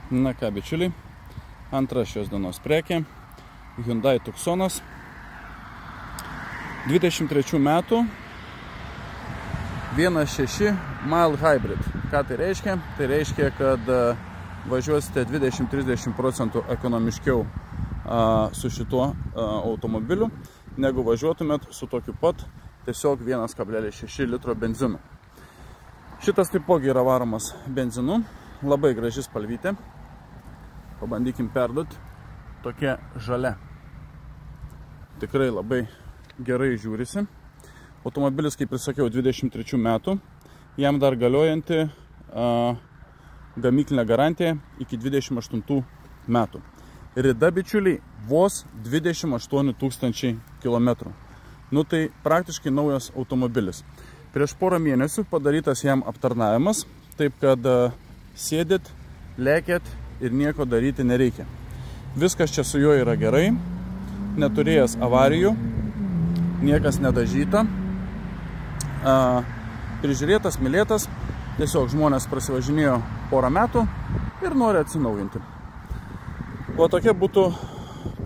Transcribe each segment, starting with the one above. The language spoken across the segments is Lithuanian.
Na ką, bičiuliai, antra šios dienos prekė, Hyundai Tucsonas, 23 metų, 1.6 mild hybrid. Ką tai reiškia? Tai reiškia, kad važiuosite 20–30% ekonomiškiau su šituo automobiliu, negu važiuotumėt su tokiu pat tiesiog 1.6 litro benzinu. Šitas taipogi yra varomas benzinu, labai graži spalvytė. Pabandykim perduoti. Tokia žalia. Tikrai labai gerai žiūrisi. Automobilis, kaip ir sakiau, 23 metų. Jam dar galiojanti gamyklinė garantija iki 28 metų. Rida, bičiuliai, vos 28 000 kilometrų. Nu tai praktiškai naujas automobilis. Prieš porą mėnesių padarytas jam aptarnavimas, taip kad sėdit, lėkėt ir nieko daryti nereikia. Viskas čia su juo yra gerai, neturėjęs avarijų, niekas nedažyta, prižiūrėtas, mylėtas, tiesiog žmonės prasivažinėjo porą metų ir nori atsinaujinti. O tokia būtų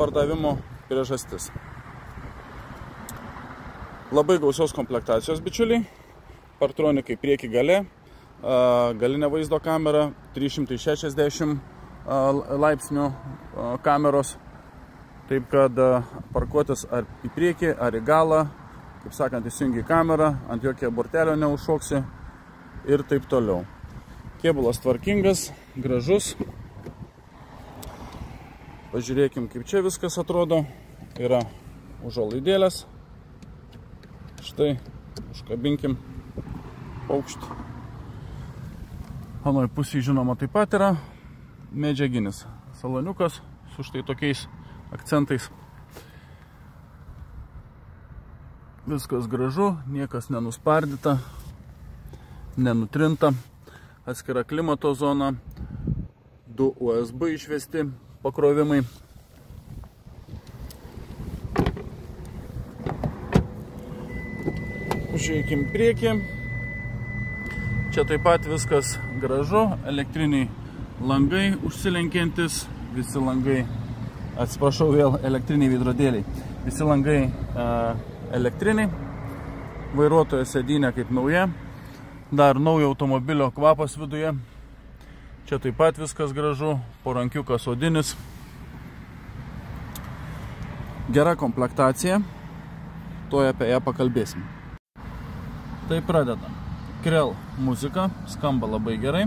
pardavimo priežastis. Labai gausios komplektacijos, bičiuliai, Partronikai prieki gale, galinė vaizdo kamera, 360 laipsnių kameros, taip kad parkuotis ar į priekį, ar į galą, kaip sakant, įsijungi kamerą, ant jokio bortelio neužšoksi ir taip toliau. Kėbulas tvarkingas, gražus. Pažiūrėkim, kaip čia viskas atrodo. Yra užuolaidėlės. Štai, užkabinkim paukštį. Anoj pusėje, žinoma, taip pat yra medžiaginis saloniukas su štai tokiais akcentais. Viskas gražu, niekas nenuspardyta, nenutrinta. Atskira klimato zona, 2 USB išvesti pakrovimai. Žiūrėkim priekį. Čia taip pat viskas gražu, elektriniai langai užsilenkiantis, visi langai, atsiprašau, vėl elektriniai veidrodėliai, visi langai elektriniai, vairuotojo sėdynė kaip nauja, dar naujo automobilio kvapas viduje, čia taip pat viskas gražu, porankiukas odinis, gera komplektacija, tuoj apie ją pakalbėsim. Tai pradedam. Krell muzika, skamba labai gerai.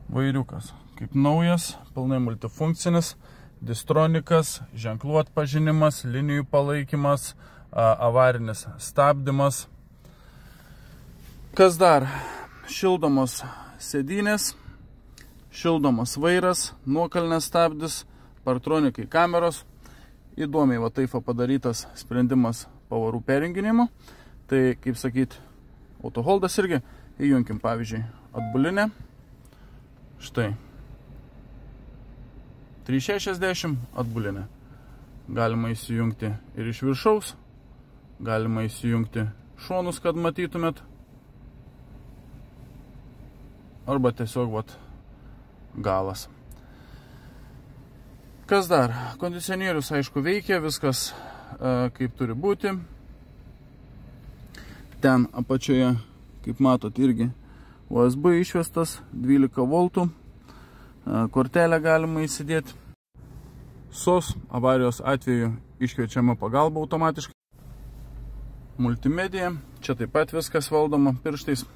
Vairiukas kaip naujas, pilnai multifunkcinis, distronikas, ženklų atpažinimas, linijų palaikymas, avarinis stabdymas. Kas dar? Šildomos sėdynės, šildomas vairas, nuokalnės stabdis, Partronikai kameros. Įdomiai va taip padarytas sprendimas pavarų perjunginimo. Tai, kaip sakyt, autoholdas irgi. Įjunkim, pavyzdžiui, atbulinę. Štai. 360 atbulinę. Galima įsijungti ir iš viršaus. Galima įsijungti šonus, kad matytumėt. Arba tiesiog vat galas. Kas dar? Kondicionierius, aišku, veikia. Viskas kaip turi būti. Ten apačioje, kaip matot, irgi USB išvestas, 12 voltų, kortelę galima įsidėti. SOS avarijos atveju iškviečiama pagalba automatiškai. Multimedija, čia taip pat viskas valdoma pirštais.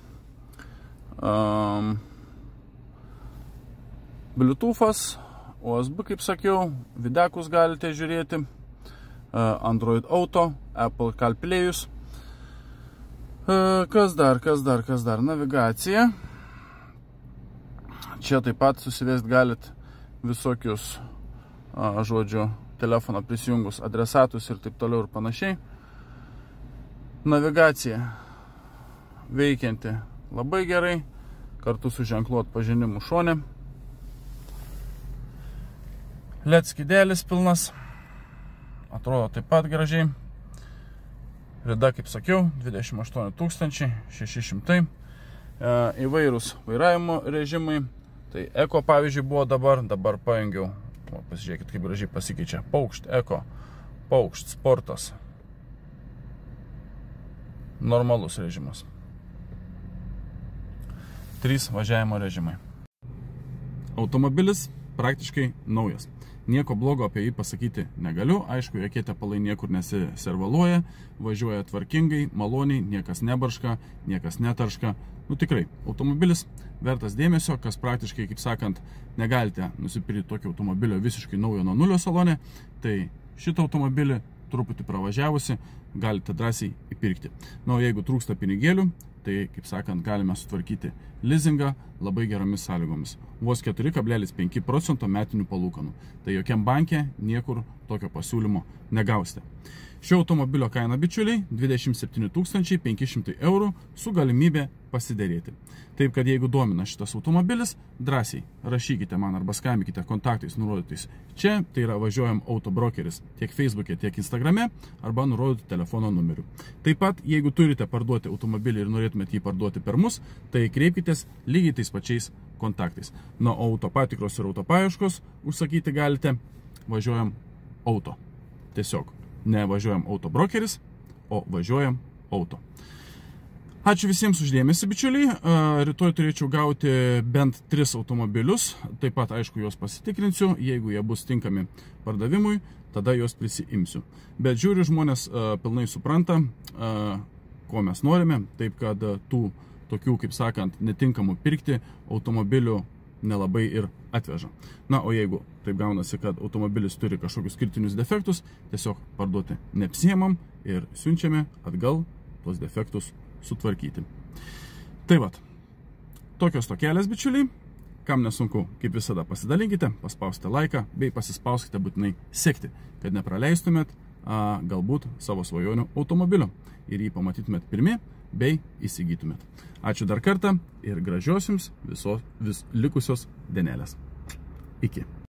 Bluetooth'as, USB, kaip sakiau, videkus galite žiūrėti, Android Auto, Apple CarPlay'us. Kas dar? Navigacija. Čia taip pat susivest galit visokius, žodžiu, telefoną prisijungus adresatus ir taip toliau ir panašiai. Navigacija veikianti labai gerai, kartu su ženklų atpažinimu šone. LED skydelis pilnas, atrodo taip pat gražiai. Rida, kaip sakiau, 28 600. Įvairūs vairavimo režimai, Tai Eko pavyzdžiui buvo dabar pajungiau, pasižiūrėkit kaip gražiai pasikeičia, Paukšt, Eko, Paukšt, sportas, normalus režimas, 3 važiavimo režimai. Automobilis praktiškai naujas. Nieko blogo apie jį pasakyti negaliu, aišku, jokie tepalai niekur nesiservaluoja, važiuoja tvarkingai, maloniai, niekas nebarška, niekas netarška. Nu tikrai, automobilis vertas dėmesio, kas praktiškai, kaip sakant, negalite nusipirkti tokio automobilio visiškai naujo nuo nulio salone, tai šitą automobilį truputį pravažiavusi galite drąsiai įpirkti. Na, o jeigu trūksta pinigėlių, tai, kaip sakant, galime sutvarkyti leasingą labai geromis sąlygomis. Vos 4,5% metinių palūkanų. Tai jokiam banke niekur tokio pasiūlymo negausite. Šio automobilio kaina, bičiuliai, 27 500 eurų su galimybė pasiderėti. Taip, kad jeigu domina šitas automobilis, drąsiai rašykite man arba skambinkite kontaktais nurodytais čia, tai yra Važiuojam autobrokeris tiek Facebook'e, tiek Instagram'e, arba nurodyti telefono numeriu. Taip pat, jeigu turite parduoti automobilį ir norėtumėte jį parduoti per mus, tai kreipkitės lygiai tais pačiais kontaktais. Na, o autopatikros ir autopaieškos užsakyti galite Važiuojam auto. Tiesiog. Ne Važiuojam autobrokeris, o Važiuojam auto. Ačiū visiems uždėmesi, bičiuliai. Rytoj turėčiau gauti bent 3 automobilius. Taip pat, aišku, juos pasitikrinsiu. Jeigu jie bus tinkami pardavimui, tada juos prisiimsiu. Bet žiūriu, žmonės pilnai supranta, ko mes norime. Taip, kad tų tokių, kaip sakant, netinkamų pirkti automobilių nelabai ir atveža. Na, o jeigu taip gaunasi, kad automobilis turi kažkokius kritinius defektus, tiesiog parduoti neapsiemam ir siunčiame atgal tos defektus sutvarkyti. Tai vat, tokios tokelės, bičiuliai. Kam nesunku, kaip visada, pasidalinkite, paspausite laiką, bei pasispauskite būtinai sekti, kad nepraleistumėt galbūt savo svajonių automobilio ir jį pamatytumėt pirmi, bei įsigytumėt. Ačiū dar kartą ir gražios jums visos likusios dienelės. Iki.